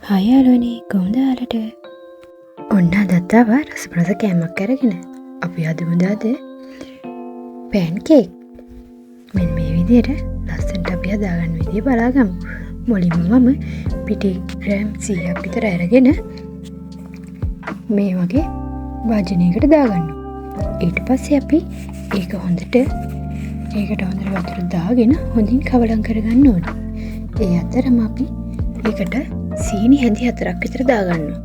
හයි යාළුවනේ කොහොමද ඔයාලට? ඔන්න අදත් ආවා රසපරස කෑමක් අරගෙන. අපි හදමුද අද පෑන් කේක්. මෙන්න මේ විදිහට ලස්සනට අපි හදාගන්න විදිහ බලාගමු. මුලින්ම මම පිටි ග්‍රෑම් 100ක් විතර අරගෙන මේ වගේ වාජනයකට දාගන්නවා. ඊට පස්සේ අපි ඒකට හොඳට වතුර දාගෙන හොඳින් කවලම් කරගන්න ඕනේ. ඒ අතරම අපි ඒකට සීනි හැඳි 4ක් විතර දාගන්නවා.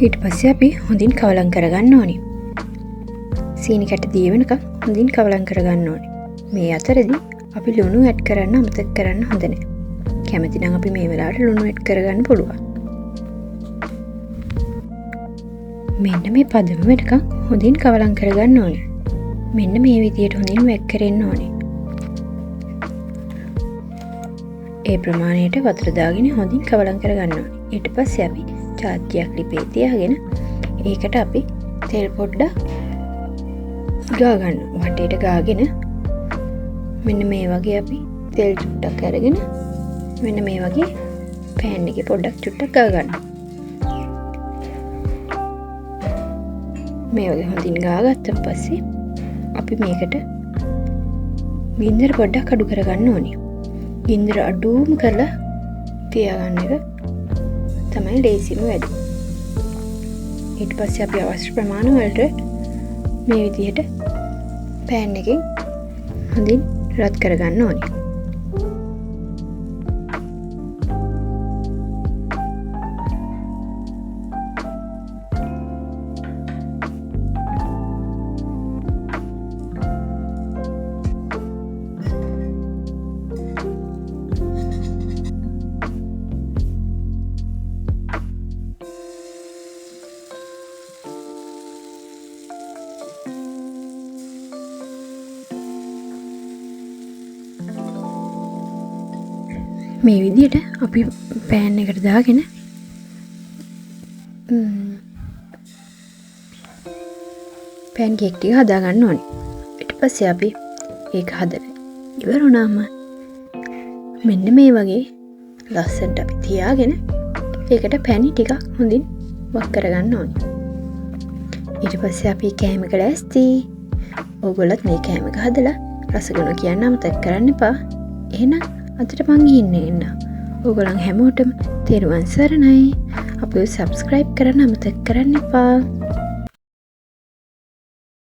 ඊට පස්සේ අපි හොඳින් කවලම් කරගන්න ඕනේ. සීනි කැට දී වෙනකම් හොඳින් කවලම් කරගන්න ඕනේ. මේ අතරදී අපි ලුණු ඇඩ් කරන්න අමතක කරන්න හොඳ නැහැ. කැමති නම් අපි මේ වෙලාවට ලුණු ඇඩ් කරගන්න පුළුවන්. මෙන්න මේ පදම වෙනකම් හොඳින් කවලම් කරගන්න ඕනේ. මෙන්න මේ විදියට හොඳින් වැක් කරෙන්න ඕනේ. ඒ ප්‍රමාණයට වතුර දාගෙන හොඳින් කවලම් කරගන්න ඕනේ. ඊට පස්සේ අපි චාත්තියක් ලිපේ තියාගෙන ඒකට අපි තෙල් පොඩ්ඩක් ගාගන්න. වටේට ගාගෙන මෙන්න මේ වගේ අපි තෙල් චුට්ටක් අරගෙන මෙන්න මේ වගේ පෑන් එකේ පොඩ්ඩක් චුට්ටක් ගාගන්න. මේ වගේ හොඳින් ගාගත්තන් පස්සේ අපි මේකට ගින්දර පොඩ්ඩක් අඩු කරගන්න ඕනේ. ගින්දර අඩුම කරලා තියාගන්න එක තමයි ලේසිම වැඩ. ඊට පස්සේ අපි අවශ්‍ය ප්‍රමාණ වලට මේ විදිහට පෑන් එකෙන් හොඳින් රත් කරගන්න ඕනේ. මේ විදිහට අපි පෑන් එකට දාගෙන පෑන් කේක් ටික හදාගන්න ඕනේ. ඊට පස්සේ අපි ඒක හදලා ඉවර වුණාම මෙන්න මේ වගේ ලස්සනට අපි තියාගෙන ඒකට පැණි ටිකක් හොඳින් වක් කරගන්න ඕනේ. ඊට පස්සේ අපි කෑම එක ලෑස්ති. ඕගොල්ලොත් මේ කෑම එක හදලා රසගුණ කියන්න අමතක කරන්න එපා. එහෙනම් අදට මං ගිහින් එන්න. ඕගොල්ලන් හැමෝටම තෙරුවන් සරණයි. අපිව සබ්ස්ක්‍රයිබ් කරන්න අමතක කරන්න එපා.